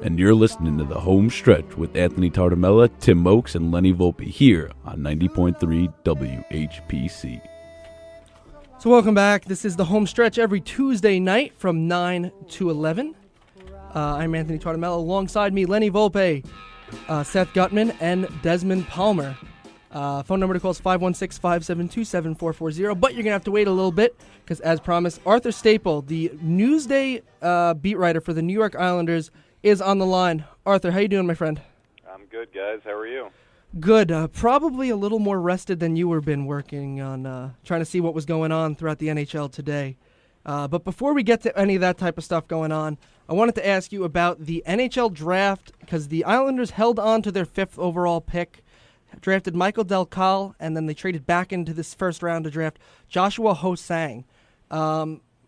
And you're listening to The Home Stretch with Anthony Tartamella, Tim Oakes, and Lenny Volpe here on 90.3 WHPC. So welcome back. This is The Home Stretch every Tuesday night from 9 to 11. I'm Anthony Tartamella. Alongside me, Lenny Volpe, Seth Gutman, and Desmond Palmer. Phone number to call is 516-572-7440, but you're going to have to wait a little bit because, as promised, Arthur Staple, the Newsday beat writer for the New York Islanders, is on the line. Arthur, how you doing, my friend? I'm good, guys. How are you? Good. Probably a little more rested than you were been working on trying to see what was going on throughout the NHL today. But before we get to any of that type of stuff going on, I wanted to ask you about the NHL draft because the Islanders held on to their 5th overall pick, drafted Michael Del Cal, and then they traded back into this first round to draft Joshua Ho-Sang.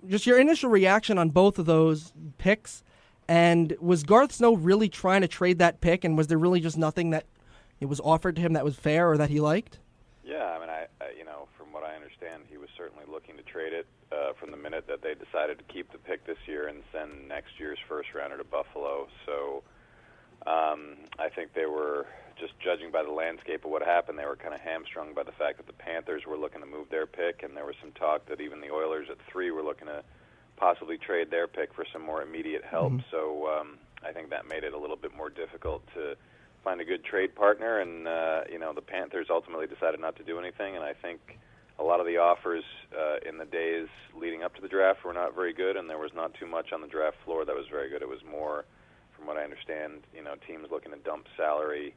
Just your initial reaction on both of those picks, and was Garth Snow really trying to trade that pick, and was there really just nothing that it was offered to him that was fair or that he liked? Yeah, I mean, from what I understand, he was certainly looking to trade it from the minute that they decided to keep the pick this year and send next year's first rounder to Buffalo. So I think they were, just judging by the landscape of what happened, they were kind of hamstrung by the fact that the Panthers were looking to move their pick, and there was some talk that even the Oilers at 3 were looking to possibly trade their pick for some more immediate help. Mm-hmm. So I think that made it a little bit more difficult to find a good trade partner, and the Panthers ultimately decided not to do anything, and I think a lot of the offers in the days leading up to the draft were not very good, and there was not too much on the draft floor that was very good. It was more, from what I understand, teams looking to dump salary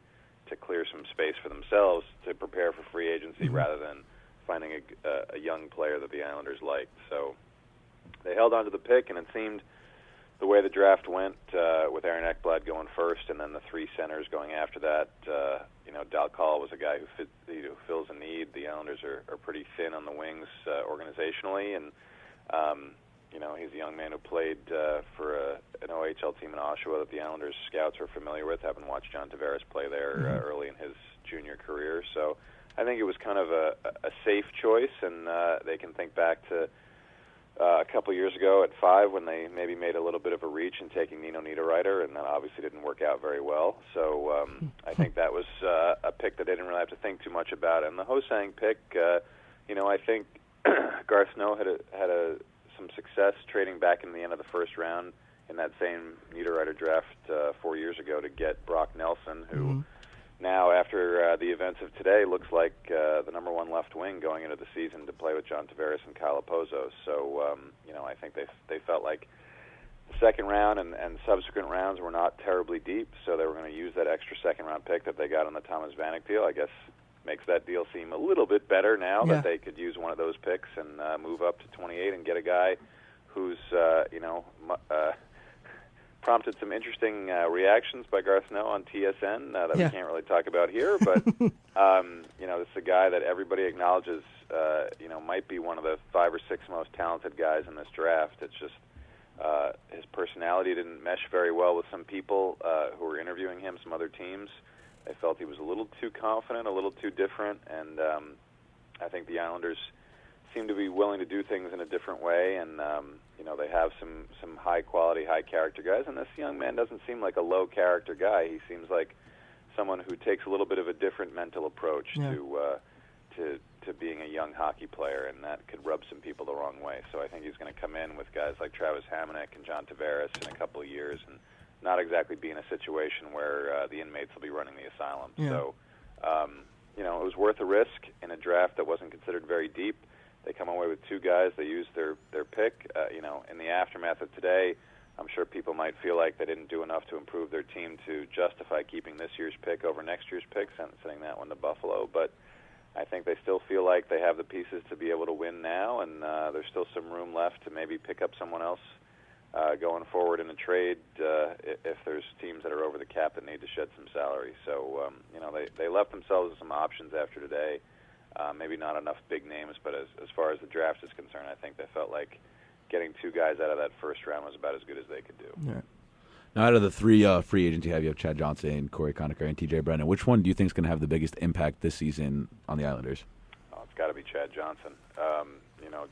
to clear some space for themselves to prepare for free agency, mm-hmm. rather than finding a young player that the Islanders liked. So they held on to the pick, and it seemed the way the draft went, with Aaron Ekblad going first and then the 3 centers going after that, Del Cal was a guy who fills a need. The Islanders are pretty thin on the wings organizationally, and he's a young man who played for an OHL team in Oshawa that the Islanders scouts are familiar with, having watched John Tavares play there early in his junior career. So I think it was kind of a safe choice, and they can think back to a couple years ago at 5 when they maybe made a little bit of a reach in taking Nino Niederreiter, and that obviously didn't work out very well. So I think that was a pick that they didn't really have to think too much about. And the Ho-Sang pick, I think Garth Snow had some success trading back in the end of the first round in that same Niederreiter draft 4 years ago to get Brock Nelson, who mm-hmm. now, after the events of today, looks like the number 1 left wing going into the season to play with John Tavares and Kyle Opozo. So, I think they felt like the second round and subsequent rounds were not terribly deep, so they were going to use that extra second-round pick that they got on the Thomas Vanek deal. I guess makes that deal seem a little bit better now that they could use one of those picks and move up to 28 and get a guy who's, prompted some interesting reactions by Garth Snow on TSN that we can't really talk about here, but this is a guy that everybody acknowledges, might be one of the 5 or 6 most talented guys in this draft. It's just his personality didn't mesh very well with some people who were interviewing him, some other teams. They felt he was a little too confident, a little too different, and I think the Islanders seem to be willing to do things in a different way, and they have some high-quality, high-character guys, and this young man doesn't seem like a low-character guy. He seems like someone who takes a little bit of a different mental approach to being a young hockey player, and that could rub some people the wrong way. So I think he's going to come in with guys like Travis Hamonic and John Tavares in a couple of years and not exactly be in a situation where the inmates will be running the asylum. Yeah. So, it was worth a risk in a draft that wasn't considered very deep. They come away with 2 guys. They used their pick. In the aftermath of today, I'm sure people might feel like they didn't do enough to improve their team to justify keeping this year's pick over next year's pick, sending that one to Buffalo. But I think they still feel like they have the pieces to be able to win now, and there's still some room left to maybe pick up someone else going forward in a trade if there's teams that are over the cap that need to shed some salary. So, they left themselves with some options after today. Maybe not enough big names, but as far as the draft is concerned, I think they felt like getting 2 guys out of that first round was about as good as they could do. Yeah. Now, out of the 3 free agents you have Chad Johnson, Corey Conacher, and TJ Brennan. Which one do you think is going to have the biggest impact this season on the Islanders? Oh, it's got to be Chad Johnson.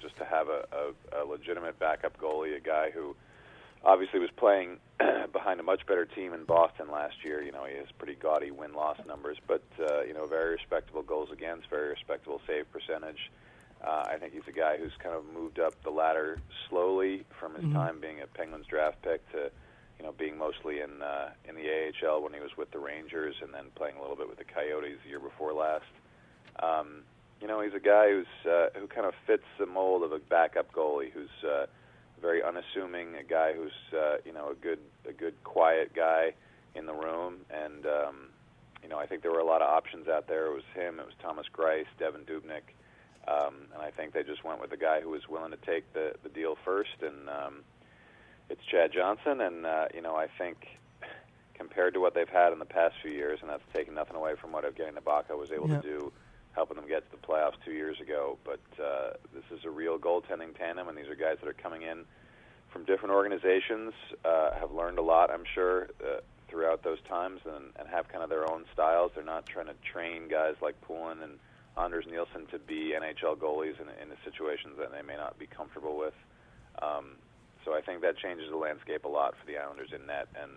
Just to have a legitimate backup goalie, a guy who obviously was playing behind a much better team in Boston last year. You know, he has pretty gaudy win-loss numbers, but you know, very respectable goals against, very respectable save percentage. I think he's a guy who's kind of moved up the ladder slowly from his time being a Penguins draft pick to, you know, being mostly in the AHL when he was with the Rangers, and then playing a little bit with the Coyotes the year before last. You know, he's a guy who kind of fits the mold of a backup goalie, who's very unassuming, a guy who's you know, a good quiet guy in the room, and you know, I think there were a lot of options out there. It was him, it was Thomas Greiss, Devin Dubnyk, and I think they just went with the guy who was willing to take the deal first, and it's Chad Johnson. And you know, I think compared to what they've had in the past few years, and that's taking nothing away from what Evgeny Nabokov was able to do, helping them get to the playoffs 2 years ago. But this is a real goaltending tandem, and these are guys that are coming in from different organizations, have learned a lot, I'm sure, throughout those times, and have kind of their own styles. They're not trying to train guys like Poulin and Anders Nielsen to be NHL goalies in the situations that they may not be comfortable with. So I think that changes the landscape a lot for the Islanders in net, and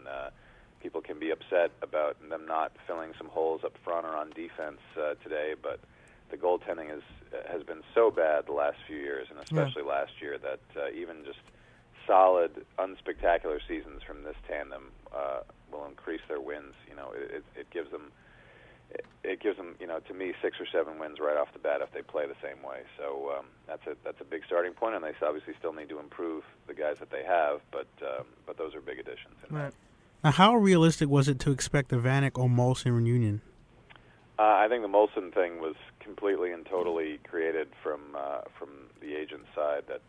people can be upset about them not filling some holes up front or on defense today, but the goaltending has been so bad the last few years, and especially last year, that even just solid, unspectacular seasons from this tandem will increase their wins. You know, it gives them, you know, to me, 6 or 7 wins right off the bat if they play the same way. So that's a big starting point, and they obviously still need to improve the guys that they have, but those are big additions. Right. Now, how realistic was it to expect a Vanek or Molson reunion? I think the Molson thing was completely and totally created from the agent side, that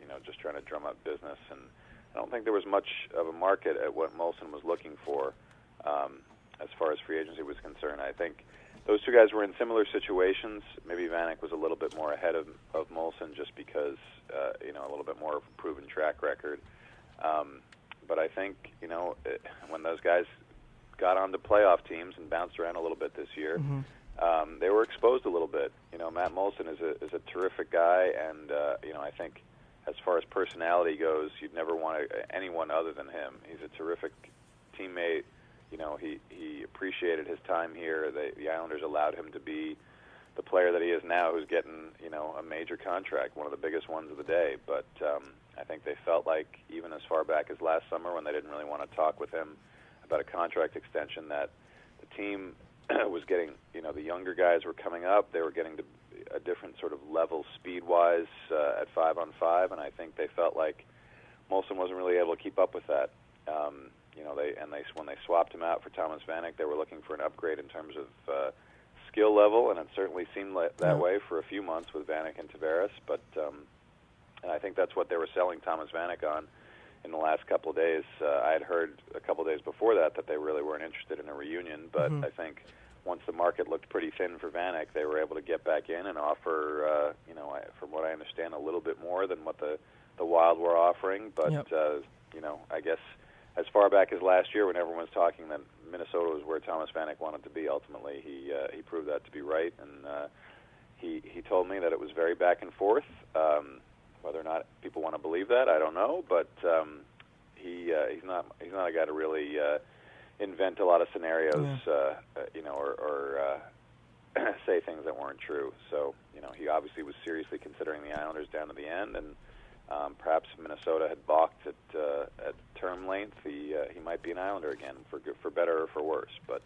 you know, just trying to drum up business, and I don't think there was much of a market at what Molson was looking for as far as free agency was concerned. I think those two guys were in similar situations. Maybe Vanek was a little bit more ahead of Molson just because you know, a little bit more of a proven track record. But I think, you know, when those guys got onto playoff teams and bounced around a little bit this year, they were exposed a little bit. You know, Matt Molson is a terrific guy, and you know, I think as far as personality goes, you'd never want anyone other than him. He's a terrific teammate. You know, he appreciated his time here. The Islanders allowed him to be the player that he is now, who's getting, you know, a major contract, one of the biggest ones of the day. But I think they felt like, even as far back as last summer, when they didn't really want to talk with him about a contract extension, that the team was getting, you know, the younger guys were coming up. They were getting to a different sort of level speed-wise at 5-on-5, and I think they felt like Molson wasn't really able to keep up with that. You know, when they swapped him out for Thomas Vanek, they were looking for an upgrade in terms of skill level, and it certainly seemed that way for a few months with Vanek and Tavares. But and I think that's what they were selling Thomas Vanek on in the last couple of days. I had heard a couple of days before that they really weren't interested in a reunion, but I think once the market looked pretty thin for Vanek, they were able to get back in and offer, you know, from what I understand, a little bit more than what the Wild were offering. But you know, I guess as far back as last year, when everyone was talking that Minnesota was where Thomas Vanek wanted to be, ultimately he proved that to be right, and he told me that it was very back and forth. Whether or not people want to believe that, I don't know, but he's not a guy to really invent a lot of scenarios, you know, or say things that weren't true. So, you know, he obviously was seriously considering the Islanders down to the end, and perhaps Minnesota had balked at term length. He might be an Islander again, for better or for worse. But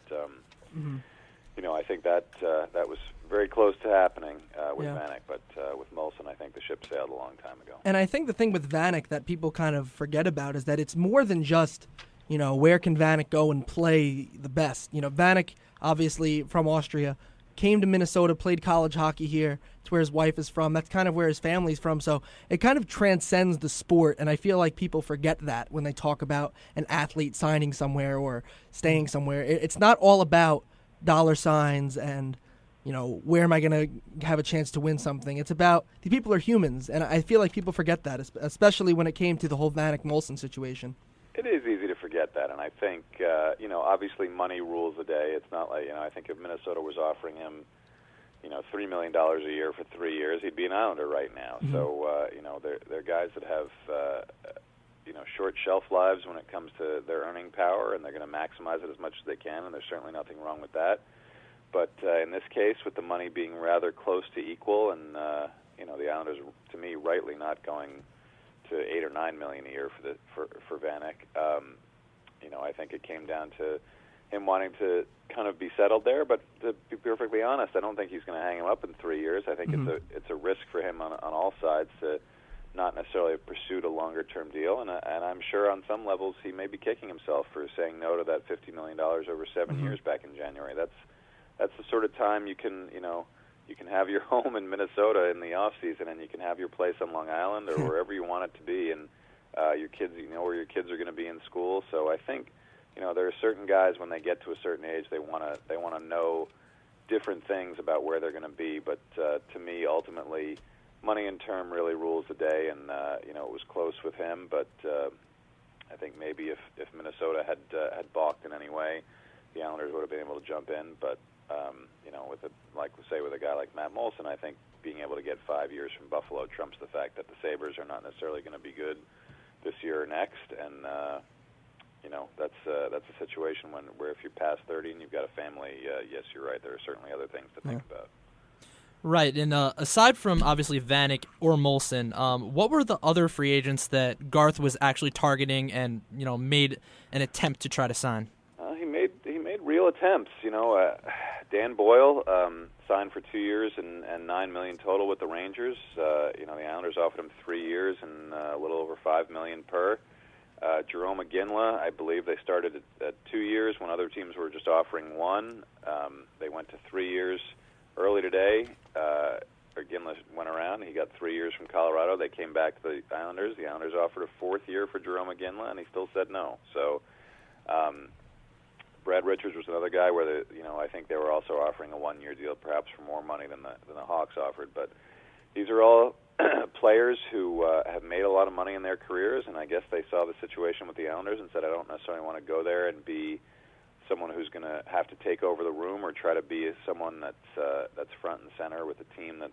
you know, I think that was very close to happening with Vanek, but with Molson, I think the ship sailed a long time ago. And I think the thing with Vanek that people kind of forget about is that it's more than just, you know, where can Vanek go and play the best. You know, Vanek, obviously from Austria, came to Minnesota, played college hockey here. It's where his wife is from. That's kind of where his family's from. So it kind of transcends the sport, and I feel like people forget that when they talk about an athlete signing somewhere or staying somewhere. It's not all about dollar signs and, you know, where am I going to have a chance to win something. It's about the people are humans, and I feel like people forget that, especially when it came to the whole Vanek-Molson situation. It is easy to forget that, and I think, you know, obviously money rules the day. It's not like, you know, I think if Minnesota was offering him, you know, $3 million a year for 3 years, he'd be an Islander right now. So, you know, they're guys that have, short shelf lives when it comes to their earning power, and they're going to maximize it as much as they can, and there's certainly nothing wrong with that. But in this case, with the money being rather close to equal, and the Islanders, to me, rightly not going to $8 or $9 million a year for Vanek. I think it came down to him wanting to kind of be settled there. But to be perfectly honest, I don't think he's going to hang him up in 3 years. I think it's a risk for him on all sides to not necessarily have pursued a longer-term deal. And I'm sure on some levels he may be kicking himself for saying no to that $50 million over 7 years back in January. That's the sort of time you can have your home in Minnesota in the off season, and you can have your place on Long Island or wherever you want it to be, and your kids, where your kids are going to be in school. So I think, there are certain guys when they get to a certain age, they want to know different things about where they're going to be. But to me, ultimately, money and term really rules the day, and it was close with him. But I think maybe if Minnesota had balked in any way, the Islanders would have been able to jump in. But with a guy like Matt Molson, I think being able to get 5 years from Buffalo trumps the fact that the Sabres are not necessarily going to be good this year or next, and that's a situation where if you're past 30 and you've got a family, yes, you're right. There are certainly other things to think about. Right, and aside from obviously Vanek or Molson, what were the other free agents that Garth was actually targeting and made an attempt to try to sign? He made real attempts. Dan Boyle signed for 2 years and $9 million total with the Rangers. The Islanders offered him 3 years and a little over $5 million per. Jerome McGinley, I believe they started at 2 years when other teams were just offering one. They went to 3 years early today. McGinley went around. He got 3 years from Colorado. They came back to the Islanders. The Islanders offered a fourth year for Jerome McGinley, and he still said no. So Brad Richards was another guy where I think they were also offering a 1 year deal, perhaps for more money than the Hawks offered. But these are all players who have made a lot of money in their careers, and I guess they saw the situation with the Islanders and said, I don't necessarily want to go there and be someone who's going to have to take over the room or try to be someone that's front and center with a team that's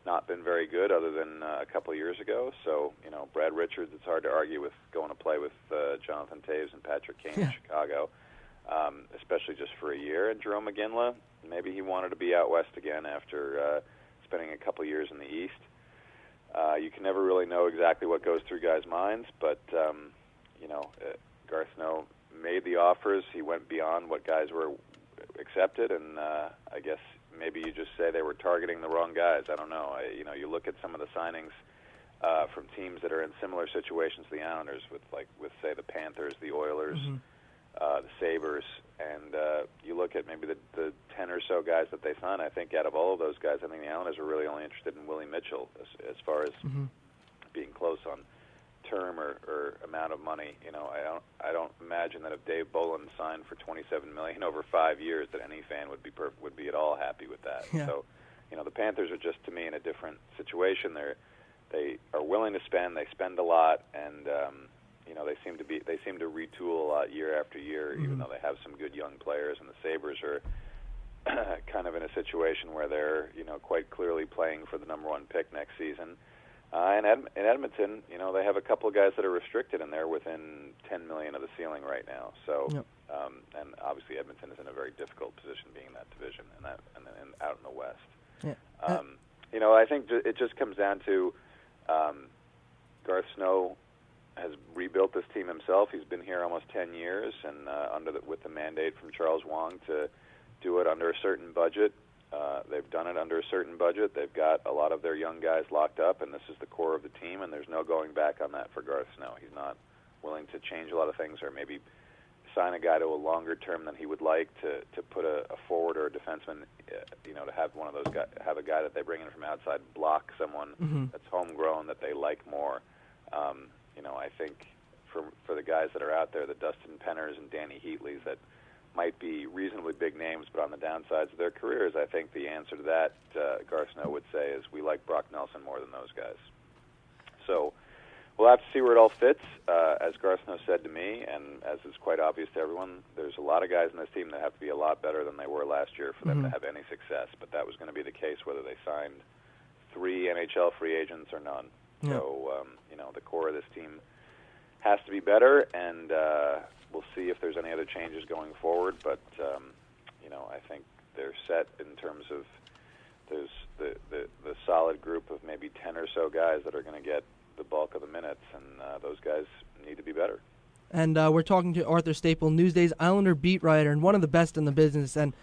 not been very good other than a couple of years ago. So, Brad Richards, it's hard to argue with going to play with Jonathan Toews and Patrick Kane in Chicago, especially just for a year. And Jerome McGinley, maybe he wanted to be out west again after spending a couple of years in the East. You can never really know exactly what goes through guys' minds, but, Garth Snow made the offers. He went beyond what guys were accepted, and I guess maybe you just say they were targeting the wrong guys. I don't know. You look at some of the signings from teams that are in similar situations to the Islanders, with say the Panthers, the Oilers, the Sabres, and you look at maybe the 10 or so guys that they signed. I think out of all of those guys, I think the Islanders were really only interested in Willie Mitchell as far as being close on term or amount of money. I don't imagine that if Dave Bolin signed for $27 million over 5 years, that any fan would be at all happy with that. Yeah. So, the Panthers are just, to me, in a different situation. They are willing to spend. They spend a lot, and they seem to retool a lot year after year, even though they have some good young players. And the Sabres are kind of in a situation where they're quite clearly playing for the number one pick next season. In Edmonton, they have a couple of guys that are restricted, and they're within $10 million of the ceiling right now. So, and obviously Edmonton is in a very difficult position, being in that division and out in the West. Yeah. I think it just comes down to Garth Snow has rebuilt this team himself. He's been here almost 10 years, and with the mandate from Charles Wang to do it under a certain budget. They've done it under a certain budget. They've got a lot of their young guys locked up, and this is the core of the team, and there's no going back on that for Garth Snow. He's not willing to change a lot of things or maybe sign a guy to a longer term than he would like to put a forward or a defenseman, to have one of those guys, have a guy that they bring in from outside block someone that's homegrown that they like more. I think for the guys that are out there, the Dustin Penners and Danny Heatleys that might be reasonably big names, but on the downsides of their careers, I think the answer to that, Garth Snow would say, is we like Brock Nelson more than those guys. So we'll have to see where it all fits. As Garth Snow said to me, and as is quite obvious to everyone, there's a lot of guys in this team that have to be a lot better than they were last year for them to have any success, but that was going to be the case whether they signed 3 NHL free agents or none. Yeah. So, the core of this team has to be better, and we'll see if there's any other changes going forward. But I think they're set in terms of there's the solid group of maybe 10 or so guys that are going to get the bulk of the minutes, and those guys need to be better. And we're talking to Arthur Staple, Newsday's Islander beat writer and one of the best in the business. And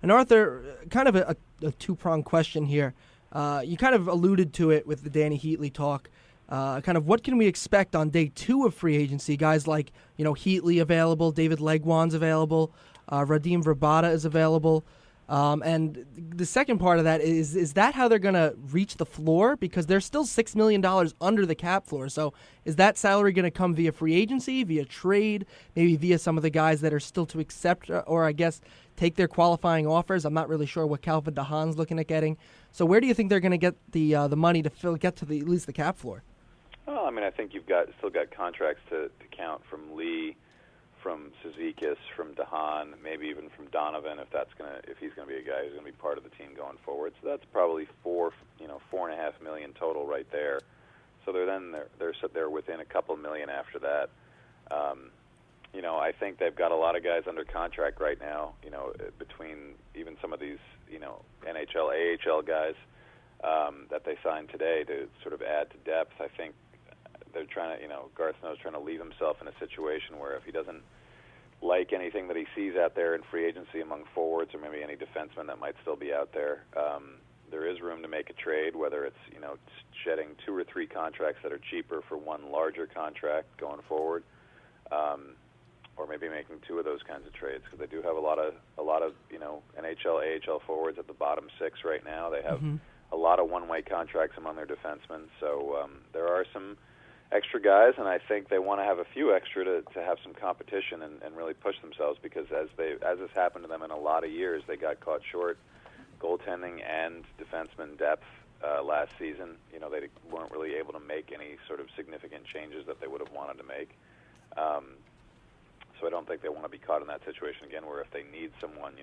Arthur, kind of a two-pronged question here. You kind of alluded to it with the Danny Heatley talk. Kind of what can we expect on day 2 of free agency? Guys like, Heatley available, David Legwan's available, Radim Verbata is available. And the second part of that is that how they're going to reach the floor? Because they're still $6 million under the cap floor. So is that salary going to come via free agency, via trade, maybe via some of the guys that are still to accept or I guess take their qualifying offers? I'm not really sure what Calvin DeHaan's looking at getting. So where do you think they're going to get the money to get to at least the cap floor? Well, I think you've still got contracts to count from Lee, from Cizikas, from DeHaan, maybe even from Donovan, if he's going to be a guy who's going to be part of the team going forward. So that's probably $4.5 million total right there. So they're within a couple million after that. I think they've got a lot of guys under contract right now. Between even some of these NHL, AHL guys that they signed today to sort of add to depth. I think they're trying to, Garth Snow's trying to leave himself in a situation where if he doesn't like anything that he sees out there in free agency among forwards or maybe any defensemen that might still be out there, there is room to make a trade, whether it's, shedding 2 or 3 contracts that are cheaper for one larger contract going forward, or maybe making 2 of those kinds of trades, because they do have a lot of NHL, AHL forwards at the bottom 6 right now. They have a lot of one-way contracts among their defensemen, so there are some extra guys, and I think they want to have a few extra to have some competition and really push themselves, because as has happened to them in a lot of years, they got caught short goaltending and defenseman depth last season. They weren't really able to make any sort of significant changes that they would have wanted to make. So I don't think they want to be caught in that situation again, where if they need someone,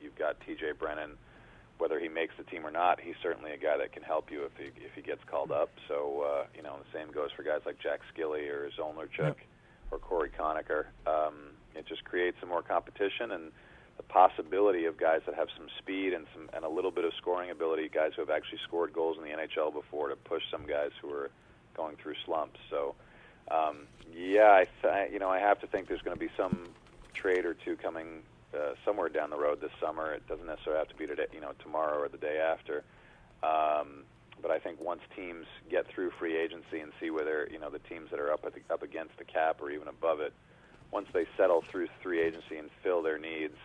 you've got TJ Brennan. Whether he makes the team or not, he's certainly a guy that can help you if he gets called up. So, the same goes for guys like Jack Skilley or Zolnarchuk or Corey Conacher. It just creates some more competition and the possibility of guys that have some speed and a little bit of scoring ability, guys who have actually scored goals in the NHL before, to push some guys who are going through slumps. So, I have to think there's going to be some trade or two coming somewhere down the road this summer. It doesn't necessarily have to be today, tomorrow or the day after. But I think once teams get through free agency and see whether the teams that are up against the cap or even above it, once they settle through free agency and fill their needs,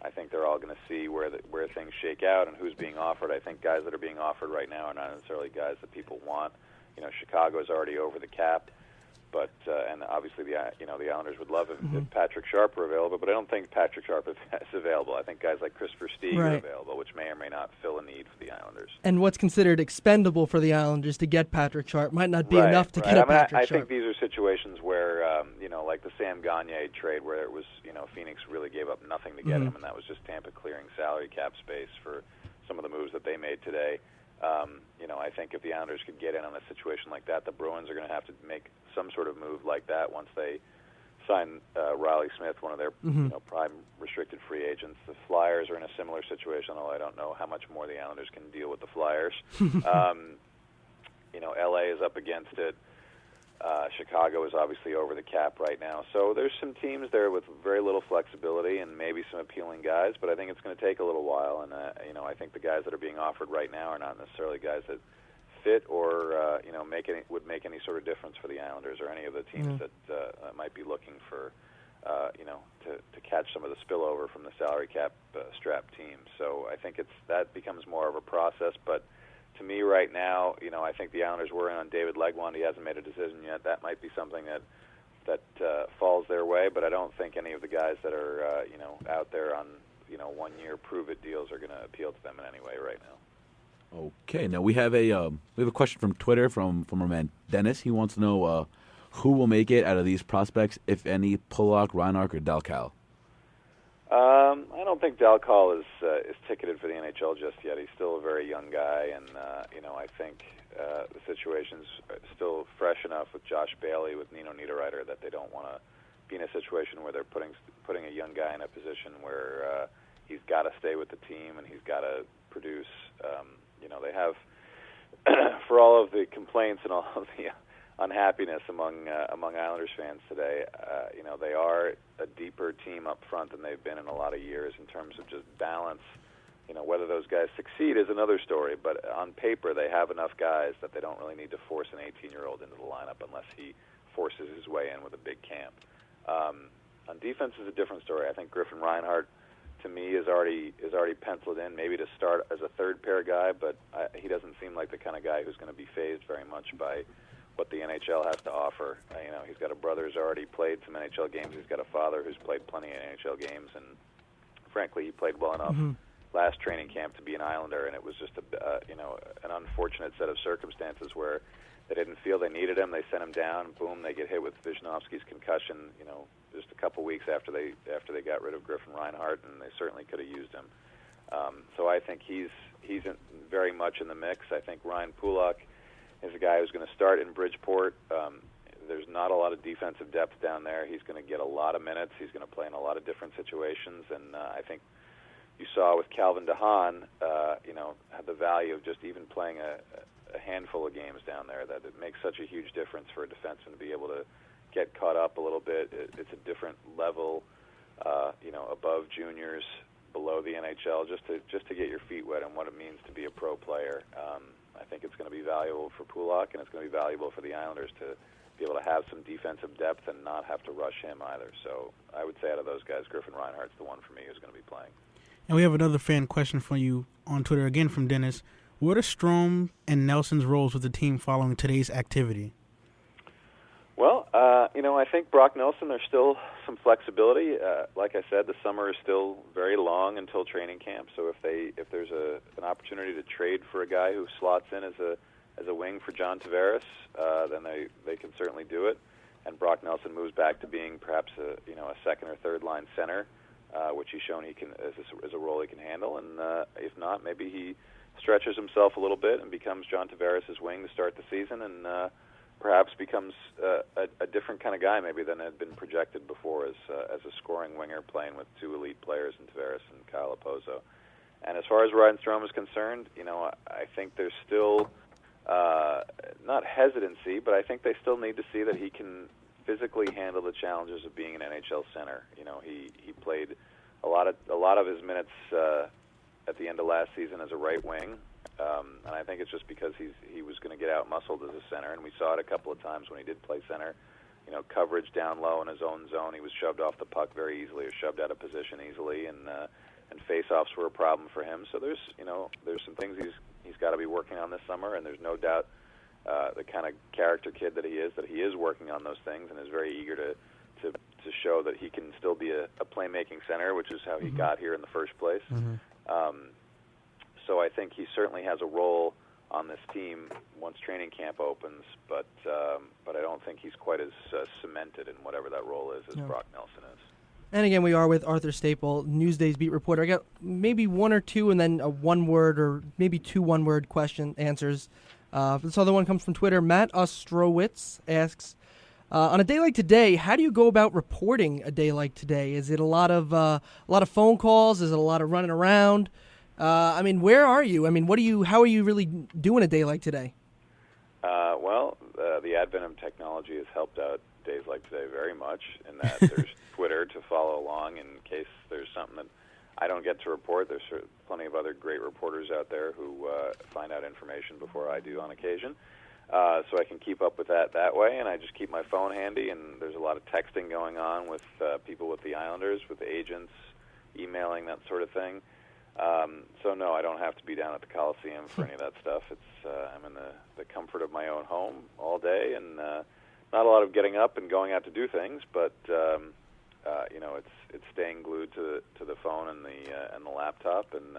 I think they're all going to see where things shake out and who's being offered. I think guys that are being offered right now are not necessarily guys that people want. Chicago's already over the cap. But and obviously the Islanders would love if Patrick Sharp were available, but I don't think Patrick Sharp is available. I think guys like Christopher Stieg are available, which may or may not fill a need for the Islanders. And what's considered expendable for the Islanders to get Patrick Sharp might not be enough to get a Patrick I Sharp. think these are situations where like the Sam Gagner trade, where it was Phoenix really gave up nothing to get him, and that was just Tampa clearing salary cap space for some of the moves that they made today. I think if the Islanders could get in on a situation like that, the Bruins are going to have to make some sort of move like that once they sign Riley Smith, one of their prime restricted free agents. The Flyers are in a similar situation, although I don't know how much more the Islanders can deal with the Flyers. L.A. is up against it. Chicago is obviously over the cap right now. So there's some teams there with very little flexibility and maybe some appealing guys, but I think it's going to take a little while. And, I think the guys that are being offered right now are not necessarily guys that fit or, would make any sort of difference for the Islanders or any of the teams that might be looking for, to catch some of the spillover from the salary cap strap team. So I think that becomes more of a process, but to me right now, I think the Islanders were in on David Legwan. He hasn't made a decision yet. That might be something that falls their way, but I don't think any of the guys that are out there on 1-year prove-it deals are going to appeal to them in any way right now. Okay, now we have a question from Twitter from our man Dennis. He wants to know who will make it out of these prospects, if any, Pulock, Reinark, or Dalcal. I don't think Dalcall is ticketed for the NHL just yet. He's still a very young guy, and I think the situation's still fresh enough with Josh Bailey, with Nino Niederreiter, that they don't want to be in a situation where they're putting a young guy in a position where he's got to stay with the team and he's got to produce. They have, for all of the complaints and all of the unhappiness among Islanders fans today, they are a deeper team up front than they've been in a lot of years in terms of just balance. Whether those guys succeed is another story, but on paper they have enough guys that they don't really need to force an 18-year-old into the lineup unless he forces his way in with a big camp. On defense is a different story. I think Griffin Reinhart, to me, is already penciled in, maybe to start as a third pair guy, but he doesn't seem like the kind of guy who's going to be fazed very much by what the NHL has to offer. He's got a brother who's already played some NHL games. He's got a father who's played plenty of NHL games, and frankly, he played well enough last training camp to be an Islander, and it was just an unfortunate set of circumstances where they didn't feel they needed him. They sent him down. Boom, they get hit with Wisnowski's concussion. Just a couple weeks after they got rid of Griffin Reinhart, and they certainly could have used him. So I think he's very much in the mix. I think Ryan Pulak is a guy who's going to start in Bridgeport. There's not a lot of defensive depth down there. He's going to get a lot of minutes. He's going to play in a lot of different situations, and I think you saw with Calvin DeHaan, had the value of just even playing a handful of games down there, that it makes such a huge difference for a defenseman to be able to get caught up a little bit. It's a different level, above juniors, below the NHL, just to get your feet wet on what it means to be a pro player. I think it's going to be valuable for Pulak, and it's going to be valuable for the Islanders to be able to have some defensive depth and not have to rush him either. So I would say out of those guys, Griffin Reinhart's the one for me who's going to be playing. And we have another fan question for you on Twitter, again from Dennis. What are Strom and Nelson's roles with the team following today's activity? Well, I think Brock Nelson, there's still some flexibility. Like I said, the summer is still very long until training camp. So if there's an opportunity to trade for a guy who slots in as a wing for John Tavares, then they can certainly do it. And Brock Nelson moves back to being perhaps a second or third line center, which he's shown he can as a role he can handle. And if not, maybe he stretches himself a little bit and becomes John Tavares' wing to start the season, and perhaps becomes a different kind of guy maybe than had been projected before as a scoring winger playing with two elite players in Tavares and Kyle Oposo. And as far as Ryan Strom is concerned, I think there's still not hesitancy, but I think they still need to see that he can physically handle the challenges of being an NHL center. He played a lot of his minutes at the end of last season as a right wing, and I think it's just because he was going to get out-muscled as a center, and we saw it a couple of times when he did play center. Coverage down low in his own zone, he was shoved off the puck very easily or shoved out of position easily, and face-offs were a problem for him. So there's some things he's got to be working on this summer, and there's no doubt the kind of character kid that he is working on those things and is very eager to show that he can still be a playmaking center, which is how he got here in the first place. So I think he certainly has a role on this team once training camp opens, but I don't think he's quite as cemented in whatever that role is as Brock Nelson is. And again, we are with Arthur Staple, Newsday's beat reporter. I got maybe one or two and then a one-word or maybe two one-word question answers. This other one comes from Twitter. Matt Ostrowitz asks, on a day like today, how do you go about reporting a day like today? Is it a lot of phone calls? Is it a lot of running around? Where are you? How are you really doing a day like today? The advent of technology has helped out days like today very much in that there's Twitter to follow along in case there's something that I don't get to report. There's plenty of other great reporters out there who find out information before I do on occasion. So I can keep up with that way, and I just keep my phone handy, and there's a lot of texting going on with people with the Islanders, with agents, emailing, that sort of thing. So no, I don't have to be down at the Coliseum for any of that stuff. I'm in the comfort of my own home all day, and not a lot of getting up and going out to do things, but it's staying glued to the phone and the laptop, and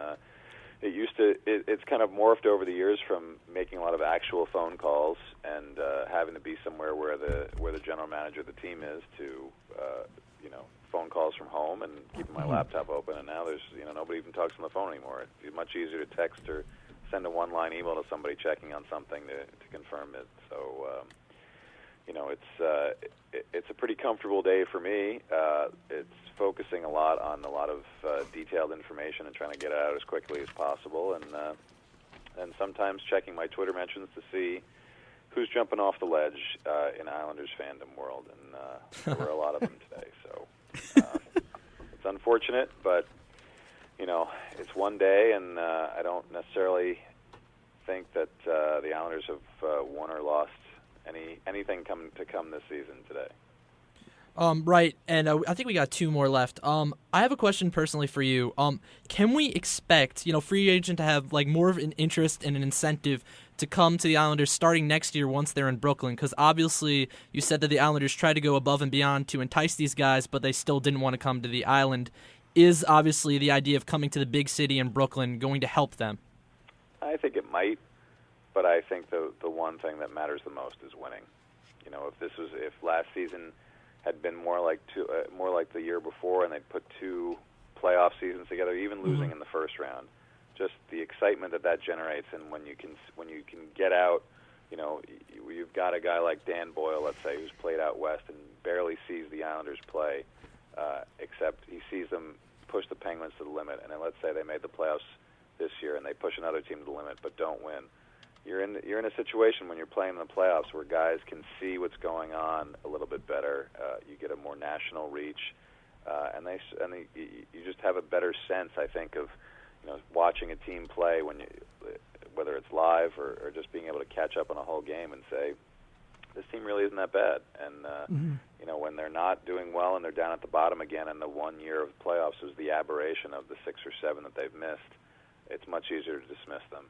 it's kind of morphed over the years from making a lot of actual phone calls and having to be somewhere where the general manager of the team is to phone calls from home and keeping my laptop open. And now there's nobody even talks on the phone anymore. It's much easier to text or send a one-line email to somebody checking on something to confirm it. So it's a pretty comfortable day for me. It's focusing a lot on a lot of detailed information and trying to get it out as quickly as possible, and sometimes checking my Twitter mentions to see who's jumping off the ledge in Islanders fandom world, and there were a lot of them today. So it's unfortunate, but it's one day, and I don't necessarily think that the Islanders have won or lost anything to come this season today. Right, and I think we got two more left. I have a question personally for you. Can we expect, free agent to have more of an interest and an incentive to come to the Islanders starting next year once they're in Brooklyn? Because obviously you said that the Islanders tried to go above and beyond to entice these guys, but they still didn't want to come to the island. Is obviously the idea of coming to the big city in Brooklyn going to help them? I think it might, but I think the one thing that matters the most is winning. If last season had been more like the year before, and they'd put two playoff seasons together, even losing in the first round, just the excitement that generates, and when you can get out, you've got a guy like Dan Boyle, let's say, who's played out west and barely sees the Islanders play, except he sees them push the Penguins to the limit, and then let's say they made the playoffs this year and they push another team to the limit but don't win. You're in a situation when you're playing in the playoffs where guys can see what's going on a little bit better. You get a more national reach, and you just have a better sense, I think, of watching a team play whether it's live or just being able to catch up on a whole game and say, this team really isn't that bad. And when they're not doing well and they're down at the bottom again, and the 1 year of playoffs is the aberration of the 6 or 7 that they've missed, it's much easier to dismiss them.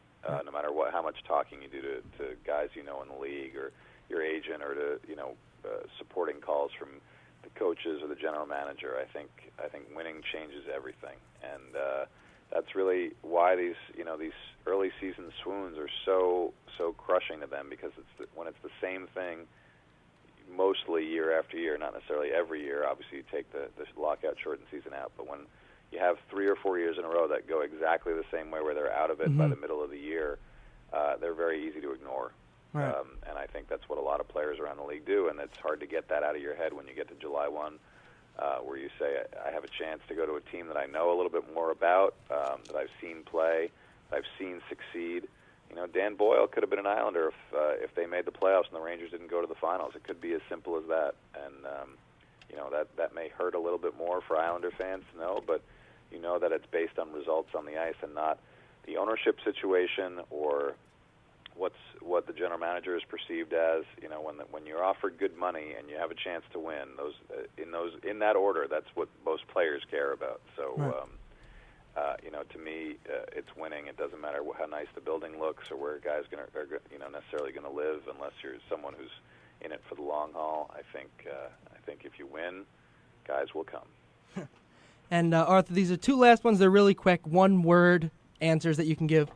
No matter how much talking you do to guys in the league or your agent, or to supporting calls from the coaches or the general manager, I think winning changes everything, and that's really why these early season swoons are so crushing to them, because when it's the same thing mostly year after year, not necessarily every year. Obviously, you take the lockout shortened season out, but when you have 3 or 4 years in a row that go exactly the same way, where they're out of it by the middle of the year, they're very easy to ignore. Right. And I think that's what a lot of players around the league do, and it's hard to get that out of your head when you get to July 1, where you say, I have a chance to go to a team that I know a little bit more about, that I've seen play, that I've seen succeed. Dan Boyle could have been an Islander if they made the playoffs and the Rangers didn't go to the finals. It could be as simple as that. And, that may hurt a little bit more for Islander fans to know, but that it's based on results on the ice and not the ownership situation or what the general manager is perceived as. When you're offered good money and you have a chance to win, in that order, that's what most players care about. So, to me, it's winning. It doesn't matter how nice the building looks or where guys are necessarily going to live, unless you're someone who's in it for the long haul. I think if you win, guys will come. And Arthur, these are two last ones. They're really quick, one-word answers that you can give,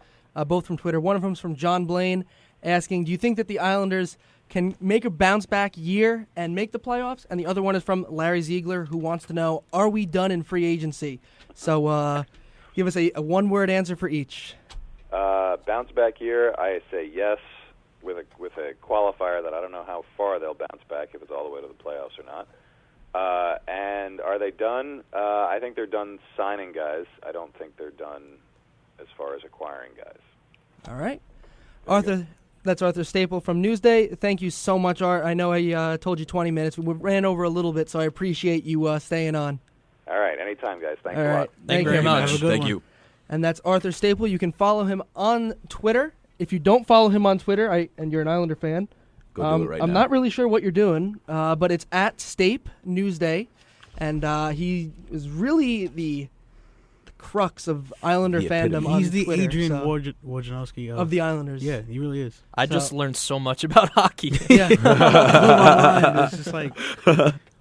both from Twitter. One of them is from John Blaine, asking, do you think that the Islanders can make a bounce-back year and make the playoffs? And the other one is from Larry Ziegler, who wants to know, are we done in free agency? So give us a one-word answer for each. Bounce-back year, I say yes, with a qualifier that I don't know how far they'll bounce back, if it's all the way to the playoffs or not. And are they done? I think they're done signing guys. I don't think they're done as far as acquiring guys. All right. Arthur, that's Arthur Staple from Newsday. Thank you so much, Art. I know I told you 20 minutes. We ran over a little bit, so I appreciate you staying on. All right. Anytime, guys. Thanks a lot. Thank you very much. Thank you. And that's Arthur Staple. You can follow him on Twitter. If you don't follow him on Twitter, and you're an Islander fan, go do it right now. I'm not really sure what you're doing, but it's at Stape Newsday, and he is really the crux of Islander fandom on He's the Twitter, Adrian Wojnarowski of the Islanders. Yeah, he really is. I just learned so much about hockey. Yeah. It's just like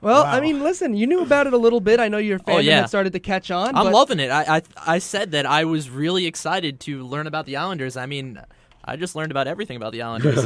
Well, Wow. I mean, listen, you knew about it a little bit. I know your fandom yeah. had started to catch on. I'm but loving it. I said that I was really excited to learn about the Islanders. I mean, I just learned about everything about the Islanders.